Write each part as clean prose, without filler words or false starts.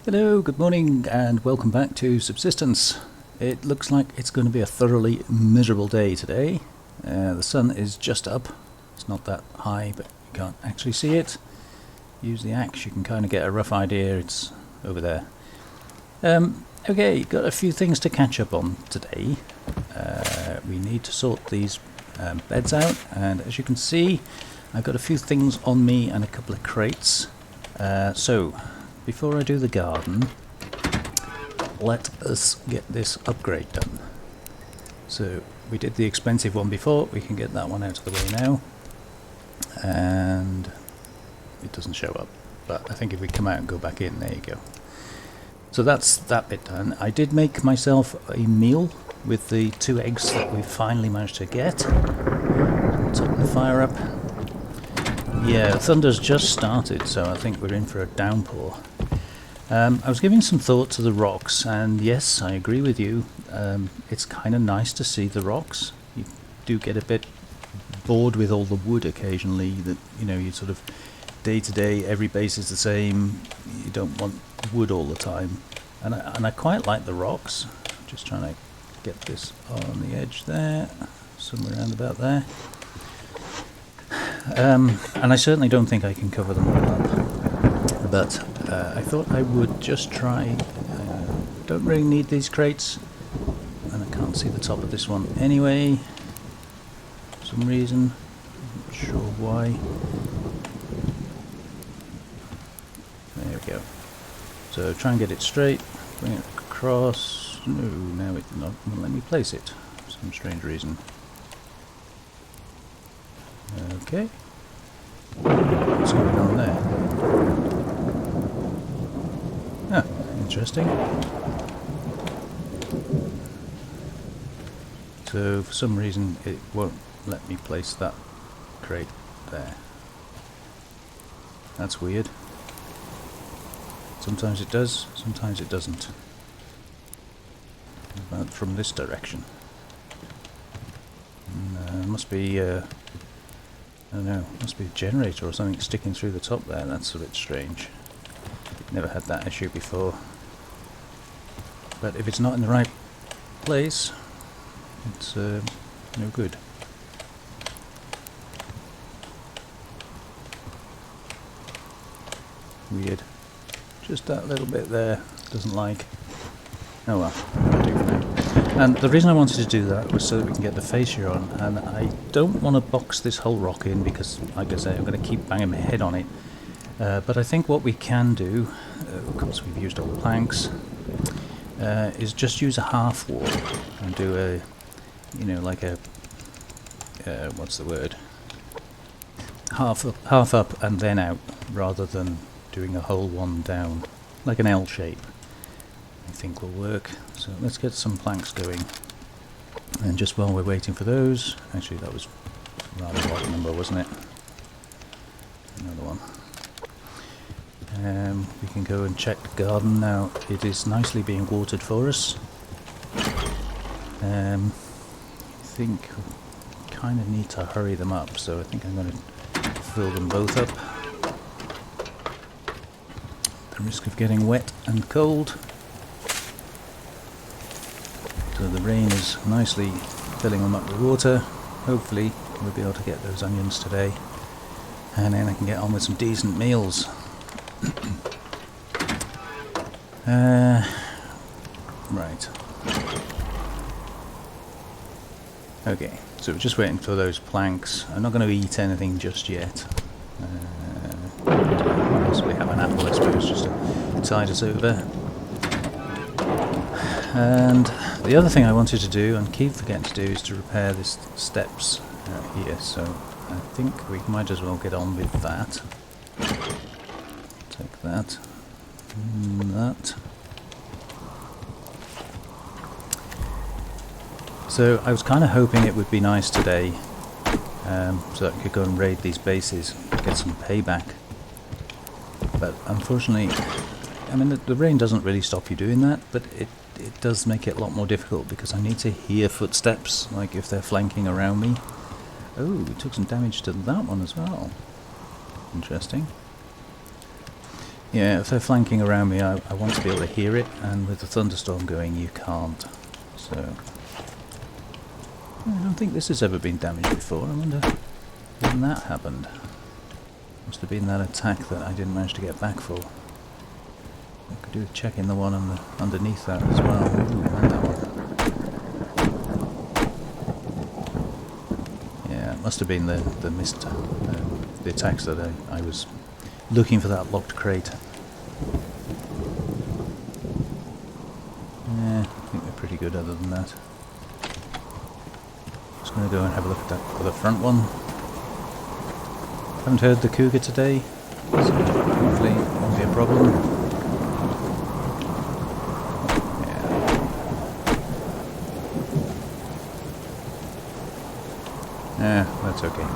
Hello, good morning, and welcome back to Subsistence. It looks like it's going to be a thoroughly miserable day today. The sun is just up. It's not that high, but you can't actually see it. Use the axe, you can kind of get a rough idea. It's over there. Okay, got a few things to catch up on today. We need to sort these beds out, and as you can see, I've got a few things on me and a couple of crates. So, before I do the garden, let us get this upgrade done. So we did the expensive one before, we can get that one out of the way now. And it doesn't show up, but I think if we come out and go back in, there you go. So that's that bit done. I did make myself a meal with the 2 eggs that we finally managed to get. Top the fire up. Yeah, thunder's just started, so I think we're in for a downpour. I was giving some thought to the rocks, and yes, I agree with you. It's kind of nice to see the rocks. You do get a bit bored with all the wood occasionally, that, you know, you sort of day to day, every base is the same. You don't want wood all the time. And I quite like the rocks. Just trying to get this on the edge there, somewhere around about there. And I certainly don't think I can cover them all up, but I thought I would just try. Don't really need these crates, and I can't see the top of this one anyway, for some reason, not sure why. There we go. So try and get it straight, bring it across. No, now it not let me place it for some strange reason. Okay. What's going on there? Ah, interesting. So for some reason it won't let me place that crate there. That's weird. Sometimes it does, sometimes it doesn't. About from this direction. Must be I don't know, must be a generator or something sticking through the top there. That's a bit strange. Never had that issue before. But if it's not in the right place, it's no good. Weird. Just that little bit there doesn't like. Oh well, that'll do for now. And the reason I wanted to do that was so that we can get the fascia on, and I don't want to box this whole rock in because, like I say, I'm going to keep banging my head on it. But I think what we can do, of course we've used all the planks, is just use a half wall and do a, you know, like a, what's the word? Half up and then out, rather than doing a whole one down, like an L shape. I think will work. So let's get some planks going. And just while we're waiting for those, actually that was a rather odd number, wasn't it? Another one. We can go and check the garden now. It is nicely being watered for us. I think we kind of need to hurry them up, so I think I'm going to fill them both up. The risk of getting wet and cold. So the rain is nicely filling them up with water. Hopefully we'll be able to get those onions today, and then I can get on with some decent meals. Right. Okay, so we're just waiting for those planks. I'm not going to eat anything just yet. Possibly have an apple, I suppose, just to tide us over. And the other thing I wanted to do, and keep forgetting to do, is to repair these steps out here, so I think we might as well get on with that. Take that, and that. So I was kind of hoping it would be nice today, so that I could go and raid these bases, get some payback. But unfortunately, I mean, the rain doesn't really stop you doing that, but it does make it a lot more difficult because I need to hear footsteps, like if they're flanking around me. Oh, we took some damage to that one as well. Interesting. Yeah, if they're flanking around me, I want to be able to hear it, and with the thunderstorm going, you can't. So, I don't think this has ever been damaged before. I wonder when that happened. Must have been that attack that I didn't manage to get back for. I could do with checking the one underneath that as well. Ooh, and that one. Yeah, it must have been the missed the attacks that I was looking for that locked crate. Yeah, I think they're pretty good other than that. Just going to go and have a look at that other front one. Haven't heard the cougar today, so hopefully it won't be a problem. Yeah, that's okay.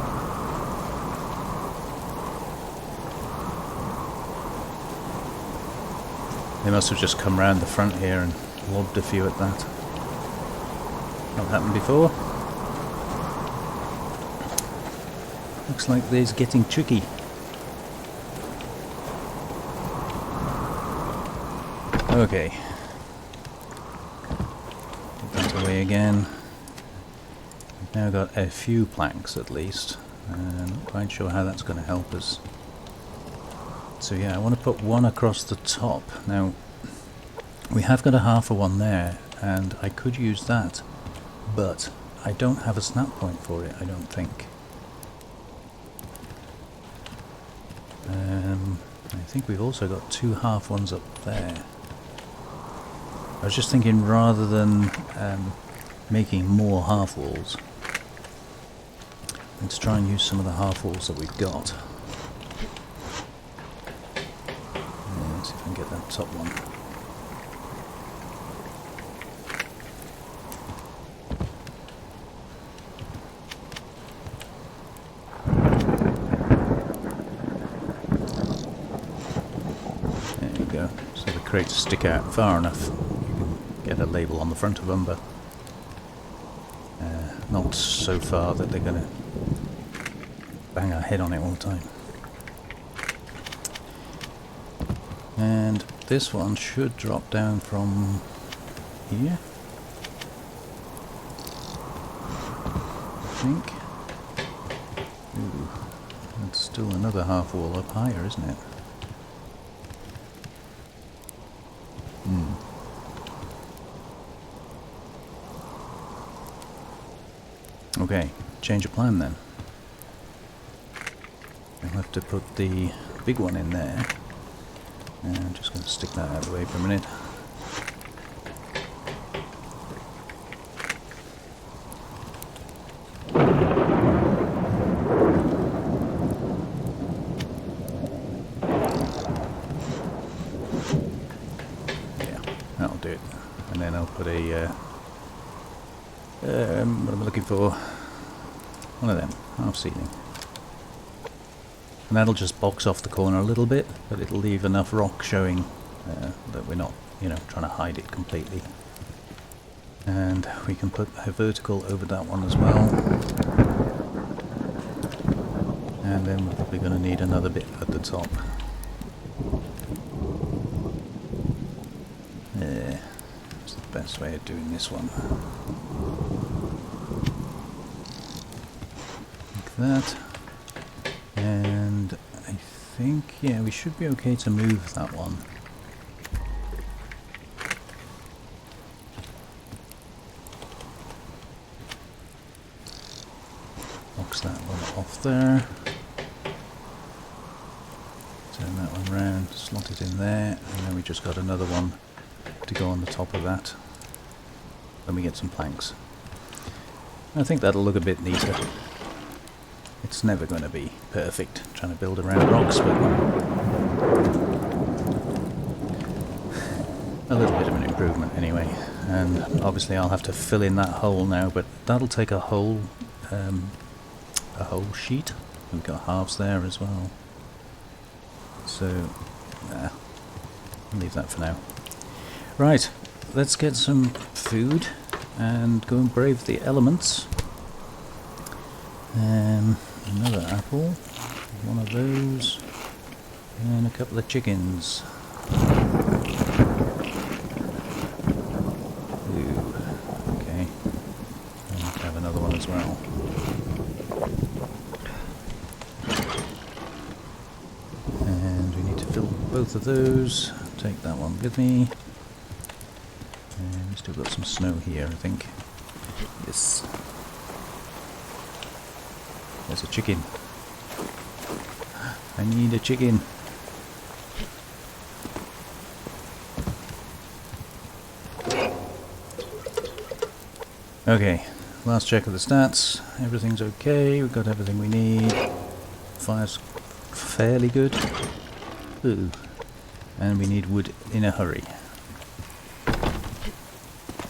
They must have just come round the front here and lobbed a few at that. Not happened before. Looks like they's getting tricky. Okay. Put that away again. We've now got a few planks at least. I'm not quite sure how that's going to help us. So yeah, I want to put one across the top. Now, we have got a half of one there, and I could use that, but I don't have a snap point for it, I don't think. I think we've also got two half ones up there. I was just thinking, rather than making more half walls, let's try and use some of the half walls that we've got. Let's see if I can get that top one. There you go. So the crates stick out far enough. You can get a label on the front of them, but not so far that they're going to bang our head on it all the time. And this one should drop down from here, I think. Ooh, that's still another half wall up higher, isn't it? Okay, change of plan then. I'll have to put the big one in there. And I'm just going to stick that out of the way for a minute. Yeah, that'll do it. And then I'll put a what am I looking for? One of them, half ceiling. And that'll just box off the corner a little bit, but it'll leave enough rock showing that we're not, trying to hide it completely. And we can put a vertical over that one as well. And then we're probably going to need another bit at the top. There. That's the best way of doing this one. Like that. And I think, yeah, we should be okay to move that one. Box that one off there. Turn that one round, slot it in there, and then we just got another one to go on the top of that when we get some planks. I think that'll look a bit neater. It's never going to be perfect trying to build around rocks, but a little bit of an improvement anyway. And obviously I'll have to fill in that hole now, but that'll take a whole sheet. We've got halves there as well. So, I'll leave that for now. Right, let's get some food and go and brave the elements. Another apple, one of those, And a couple of chickens. Ooh, okay. I'll have another one as well. And we need to fill both of those. Take that one with me. And we've still got some snow here, I think. Yes. There's a chicken. I need a chicken. Okay, last check of the stats. Everything's okay. We've got everything we need. Fire's fairly good. Ooh. And we need wood in a hurry.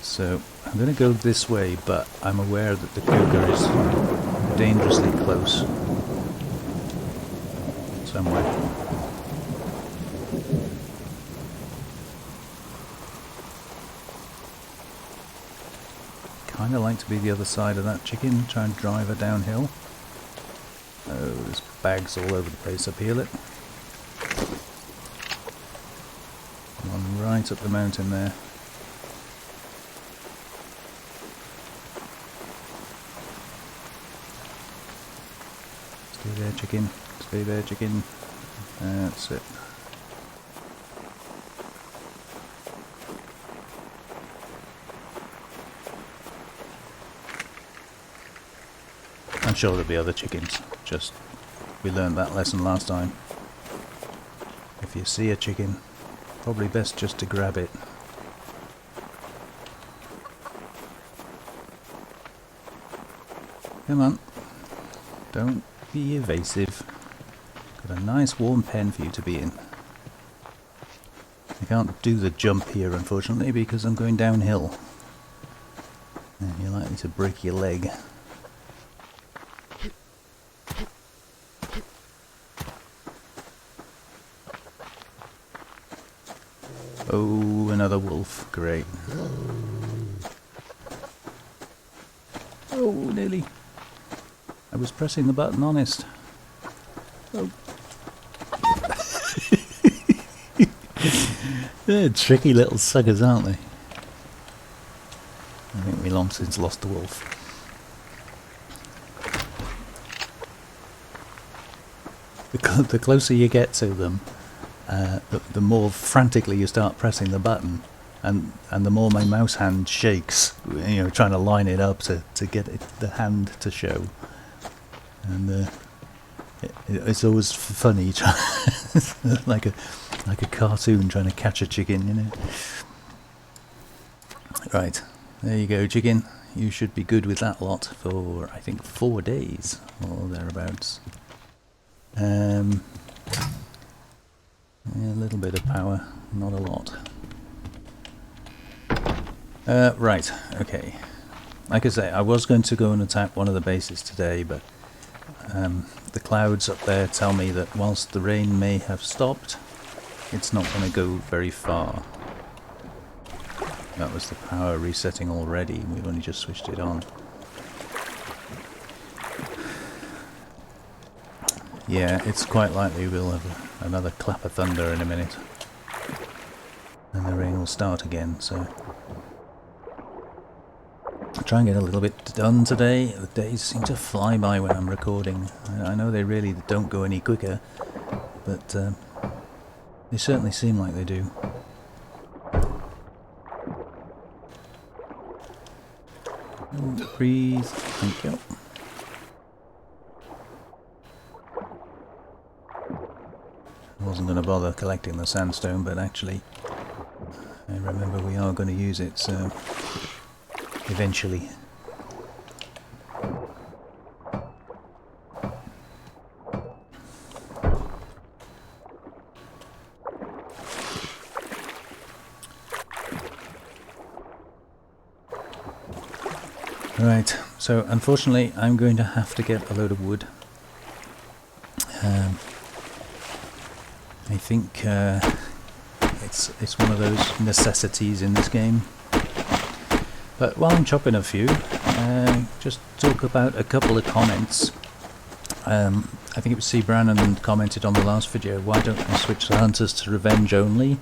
So I'm going to go this way, but I'm aware that the cougar is dangerously close. Somewhere. Kind of like to be the other side of that chicken, try and drive her downhill. Oh, there's bags all over the place up here, look. One right up the mountain there. Stay there, chicken. Stay there, chicken. That's it. I'm sure there'll be other chickens. Just, we learned that lesson last time. If you see a chicken, probably best just to grab it. Come on. Don't be evasive. Got a nice warm pen for you to be in. I can't do the jump here, unfortunately, because I'm going downhill. And you're likely to break your leg. Oh, another wolf. Great. Oh, nearly. I was pressing the button, honest. Oh. They're tricky little suckers, aren't they? I think we long since lost the wolf. The closer you get to them, the more frantically you start pressing the button, and the more my mouse hand shakes, you know, trying to line it up to get the hand to show. And it's always funny, like a cartoon trying to catch a chicken, you know. Right, there you go, chicken. You should be good with that lot for, I think, 4 days or thereabouts. A little bit of power, not a lot. Right, okay. Like I say, I was going to go and attack one of the bases today, but the clouds up there tell me that whilst the rain may have stopped, it's not going to go very far. That was the power resetting already, we've only just switched it on. Yeah, it's quite likely we'll have another clap of thunder in a minute. And the rain will start again, so... I'll try and get a little bit done today. The days seem to fly by when I'm recording. I know they really don't go any quicker, but they certainly seem like they do. Breathe. Thank you. I wasn't going to bother collecting the sandstone, but actually I remember we are going to use it, so eventually. Right, so unfortunately I'm going to have to get a load of wood. I think it's one of those necessities in this game. But while I'm chopping a few, just talk about a couple of comments. I think it was C. Brannan commented on the last video, why don't I switch the hunters to revenge only,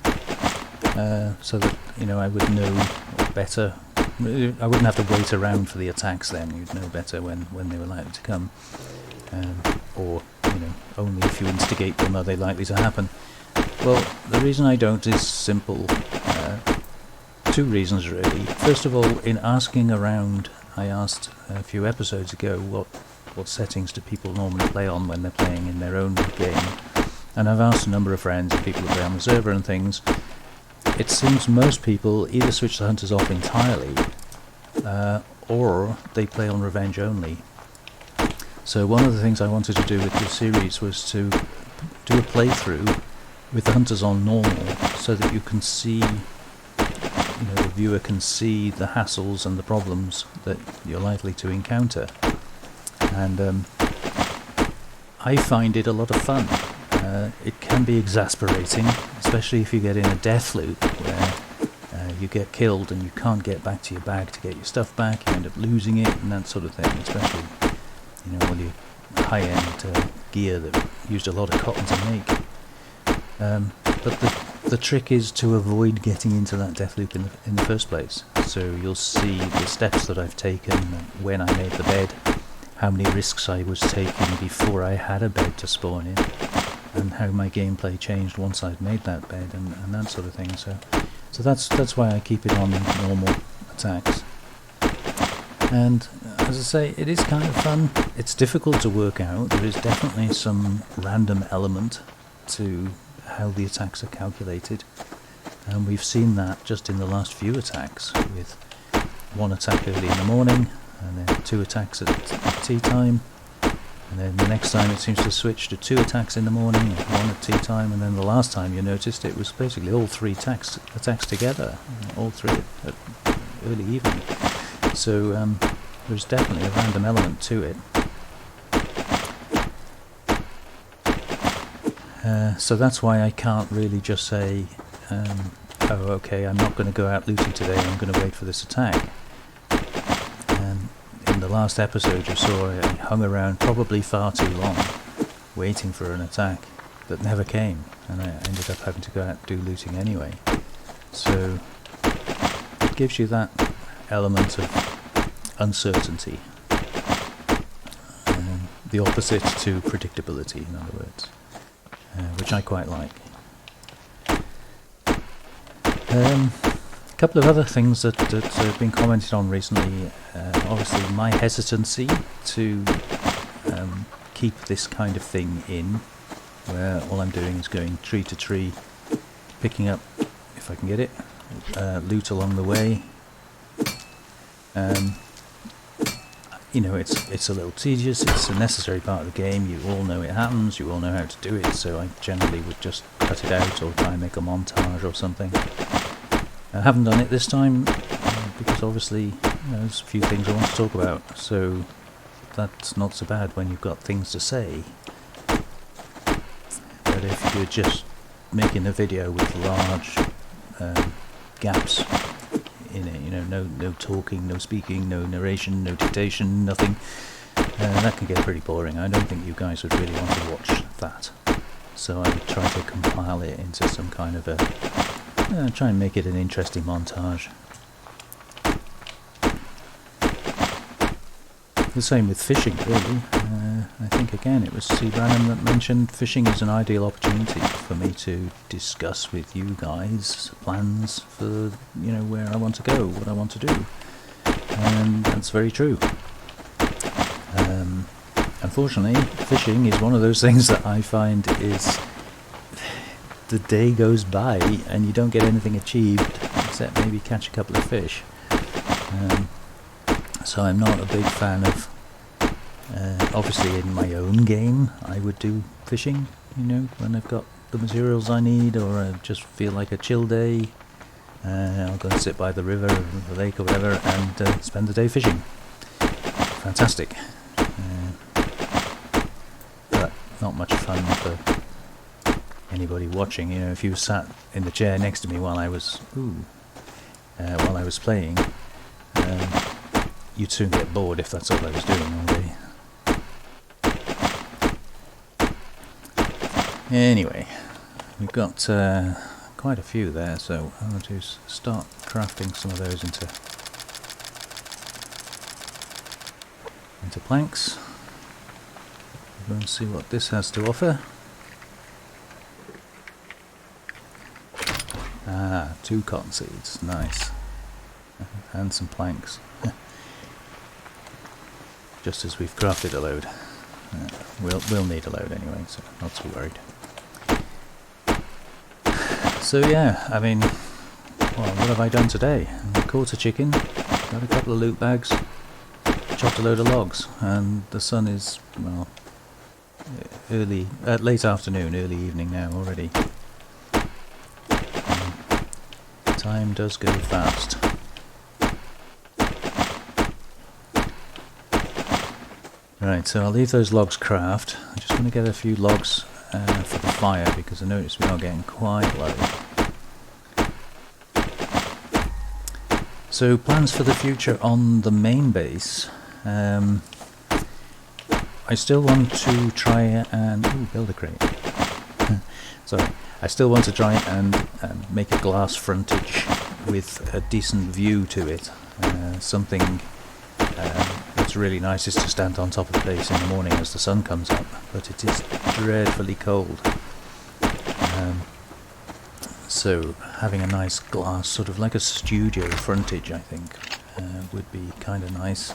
so that, you know, I would know better. I wouldn't have to wait around for the attacks then. You'd know better when they were likely to come, or, you know, only if you instigate them are they likely to happen. Well, the reason I don't is simple. Two reasons really. First of all, in asking around, I asked a few episodes ago what settings do people normally play on when they're playing in their own game, and I've asked a number of friends and people who play on the server and things. It seems most people either switch the hunters off entirely, or they play on revenge only. So one of the things I wanted to do with this series was to do a playthrough with the hunters on normal, so that you can see, you know, the viewer can see the hassles and the problems that you're likely to encounter. And I find it a lot of fun. It can be exasperating, especially if you get in a death loop where you get killed and you can't get back to your bag to get your stuff back, you end up losing it and that sort of thing, especially, you know, all your high-end gear that used a lot of cotton to make. But the trick is to avoid getting into that death loop in the first place. So you'll see the steps that I've taken when I made the bed, how many risks I was taking before I had a bed to spawn in, and how my gameplay changed once I'd made that bed, and that sort of thing. So that's why I keep it on normal attacks. And as I say, it is kind of fun. It's difficult to work out. There is definitely some random element to how the attacks are calculated, and we've seen that just in the last few attacks, with one attack early in the morning and then 2 attacks at tea time, and then the next time it seems to switch to 2 attacks in the morning and 1 at tea time, and then the last time you noticed it was basically all 3 attacks together, all 3 at early evening. So there's definitely a random element to it. So that's why I can't really just say, oh okay, I'm not going to go out looting today, I'm going to wait for this attack. And in the last episode you saw I hung around probably far too long waiting for an attack that never came, and I ended up having to go out and do looting anyway. So it gives you that element of uncertainty, the opposite to predictability, in other words. Which I quite like. A couple of other things that have been commented on recently. Obviously my hesitancy to keep this kind of thing in, where all I'm doing is going tree to tree, picking up, if I can get it, loot along the way. You know, it's a little tedious, it's a necessary part of the game, you all know it happens, you all know how to do it, so I generally would just cut it out or try and make a montage or something. I haven't done it this time, because obviously, you know, there's a few things I want to talk about, so that's not so bad when you've got things to say. But if you're just making a video with large gaps in it, you know, no talking, no speaking, no narration, no dictation, nothing, that can get pretty boring. I don't think you guys would really want to watch that, so I try to compile it into some kind of a try and make it an interesting montage. The same with fishing, really. I think again it was C. Branham that mentioned fishing is an ideal opportunity for me to discuss with you guys plans for, you know, where I want to go, what I want to do, and that's very true. Unfortunately, fishing is one of those things that I find is the day goes by and you don't get anything achieved except maybe catch a couple of fish. So I'm not a big fan of, obviously in my own game I would do fishing, you know, when I've got the materials I need, or I just feel like a chill day, I'll go and sit by the river or the lake or whatever and spend the day fishing. Fantastic. But not much fun for anybody watching. You know, if you sat in the chair next to me while I was playing, you'd soon get bored if that's all I was doing all day. Anyway, we've got quite a few there, so I'm going to start crafting some of those into planks. We'll go and see what this has to offer. Ah, 2 cotton seeds, nice. And some planks. Just as we've crafted a load. We'll need a load anyway, so not too worried. So yeah, I mean, well, what have I done today? I caught a chicken, got a couple of loot bags, chopped a load of logs, and the sun is, well, late afternoon, early evening now already. Time does go fast. Right, so I'll leave those logs craft. I'm just going to get a few logs for the fire because I noticed we are getting quite low. So plans for the future on the main base. I still want to try and build a crate. Sorry, I still want to try and make a glass frontage with a decent view to it. Something that's really nice is to stand on top of the base in the morning as the sun comes up, but it is dreadfully cold. So having a nice glass, sort of like a studio frontage, I think, would be kind of nice.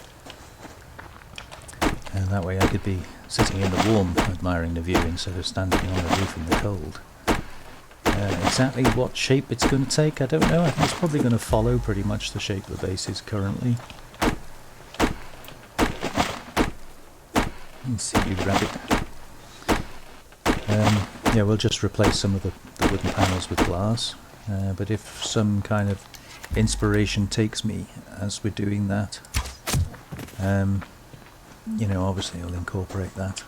And that way I could be sitting in the warm, admiring the view, instead of standing on the roof in the cold. Exactly what shape it's going to take, I don't know. I think it's probably going to follow pretty much the shape the base is currently. Let's see you, rabbit. Yeah, we'll just replace some of the wooden panels with glass. But if some kind of inspiration takes me as we're doing that, you know, obviously I'll incorporate that.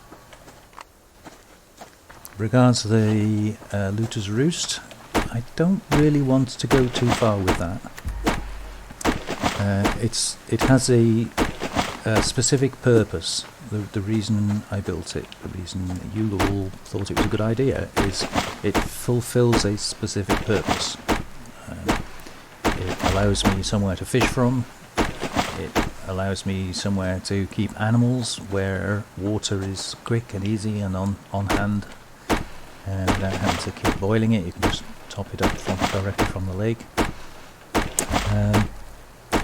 Regards to the Looter's Roost, I don't really want to go too far with that. It has a specific purpose. The reason I built it, the reason you all thought it was a good idea, is it fulfills a specific purpose. It allows me somewhere to fish from. It allows me somewhere to keep animals where water is quick and easy and on hand, without having to keep boiling it. You can just top it up directly from the lake.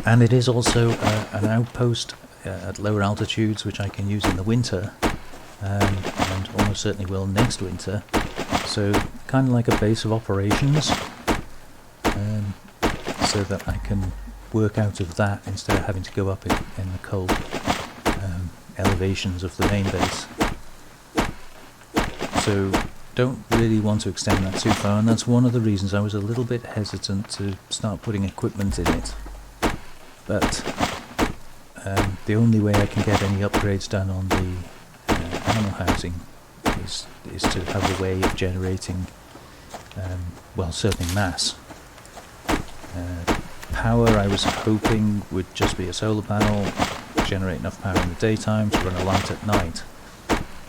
And it is also an outpost at lower altitudes, which I can use in the winter, and almost certainly will next winter. So kind of like a base of operations, so that I can work out of that instead of having to go up in the cold elevations of the main base. So don't really want to extend that too far, and that's one of the reasons I was a little bit hesitant to start putting equipment in it. But the only way I can get any upgrades done on the animal housing is to have a way of generating, well, certainly mass. Power, I was hoping, would just be a solar panel, generate enough power in the daytime to run a light at night.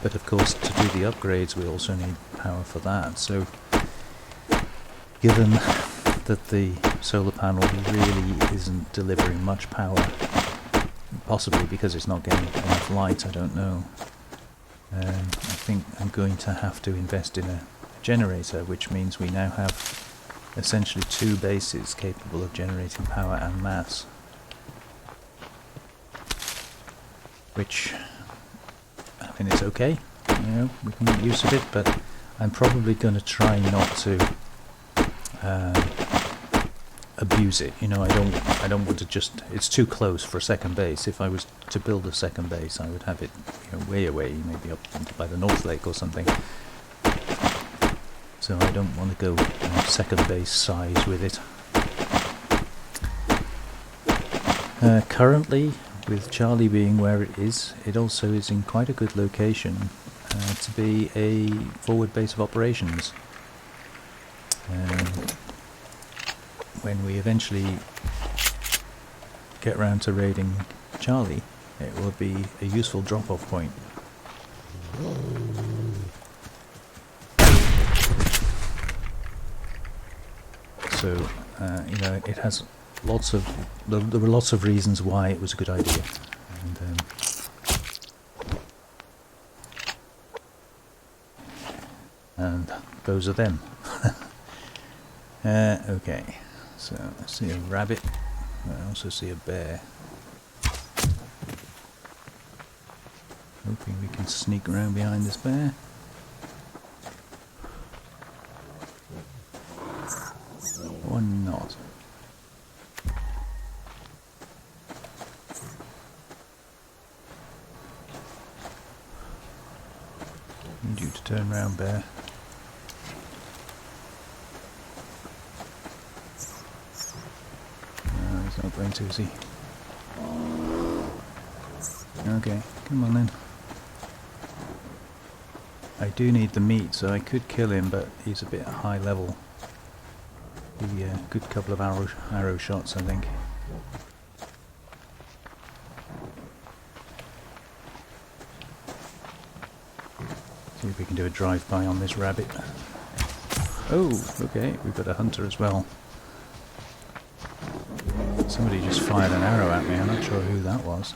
But of course, to do the upgrades, we also need power for that. So, given that the solar panel really isn't delivering much power, possibly because it's not getting enough light, I don't know. I think I'm going to have to invest in a generator, which means we now have essentially 2 bases capable of generating power and mass. Which, I mean, it's okay, you know, we can make use of it, but I'm probably going to try not to abuse it. You know, I don't want to just, it's too close for a second base. If I was to build a second base, I would have it, you know, way away, maybe up by the North Lake or something. So I don't want to go second base size with it. Currently, with Charlie being where it is, it also is in quite a good location to be a forward base of operations. When we eventually get round to raiding Charlie, it will be a useful drop-off point. So you know, it has lots of there were lots of reasons why it was a good idea, and those are them. Okay, so I see a rabbit. I also see a bear. Hoping we can sneak around behind this bear. Or not. Need you to turn round, bear. No, he's not going to, is he? Okay, come on then. I do need the meat, so I could kill him, but he's a bit high level. Be a good couple of arrow shots, I think. See if we can do a drive-by on this rabbit. Oh, okay, we've got a hunter as well. Somebody just fired an arrow at me, I'm not sure who that was.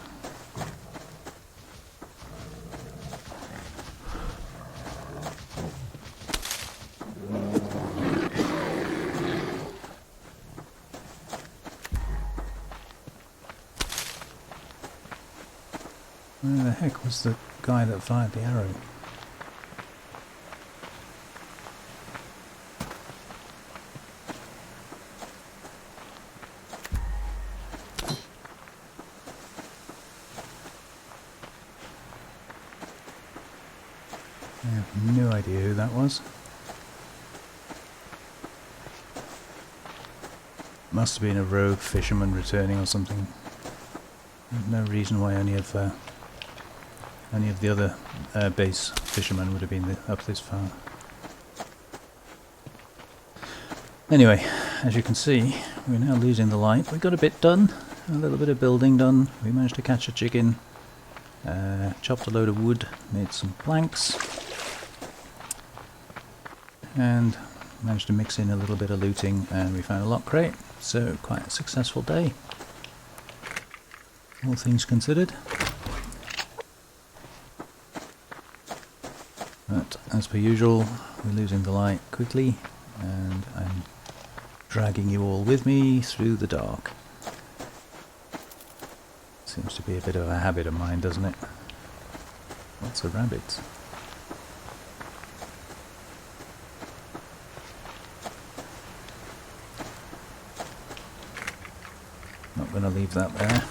Where the heck was the guy that fired the arrow? I have no idea who that was. Must have been a rogue fisherman returning or something. There's no reason why any of the other base fishermen would have been up this far. Anyway, as you can see, we're now losing the light. We got a bit done, a little bit of building done. We managed to catch a chicken, chopped a load of wood, made some planks, and managed to mix in a little bit of looting, and we found a lock crate. So quite a successful day, all things considered. But as per usual, we're losing the light quickly, and I'm dragging you all with me through the dark. Seems to be a bit of a habit of mine, doesn't it? Lots of rabbits. Not going to leave that there.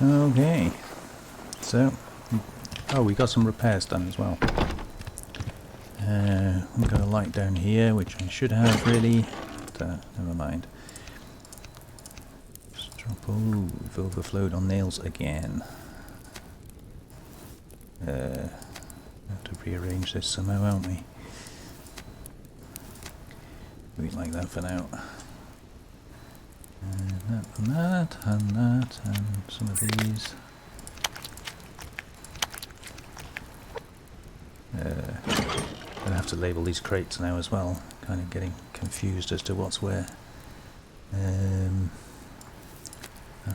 Okay, so, oh, we got some repairs done as well. We've got a light down here, which I should have really, but never mind. Just drop, oh, we've overflowed on nails again. Have to rearrange this somehow, won't we? We like that for now. And that, and some of these. I'm gonna have to label these crates now as well. Kind of getting confused as to what's where. That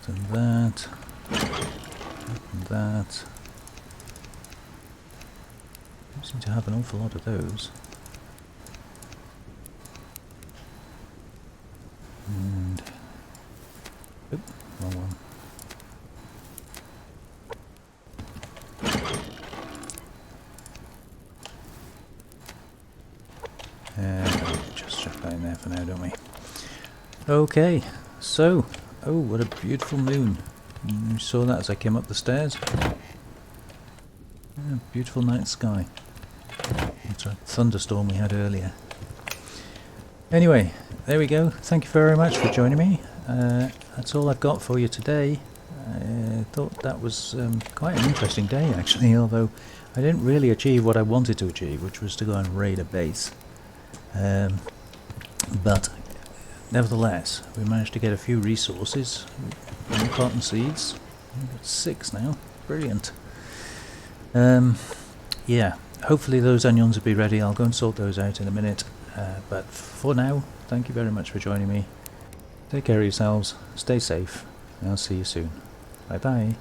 and that. That and that. Don't seem to have an awful lot of those. And oop, wrong one. Just chuck that in there for now, don't we? Okay, so, oh, what a beautiful moon. You saw that as I came up the stairs. Yeah, beautiful night sky. That's a thunderstorm we had earlier. Anyway, there we go. Thank you very much for joining me. That's all I've got for you today. I thought that was quite an interesting day actually, although I didn't really achieve what I wanted to achieve, which was to go and raid a base. But nevertheless, we managed to get a few resources from cotton seeds. We've got 6 now. Brilliant. Yeah, hopefully those onions will be ready. I'll go and sort those out in a minute. But for now, thank you very much for joining me. Take care of yourselves, stay safe, and I'll see you soon. Bye bye.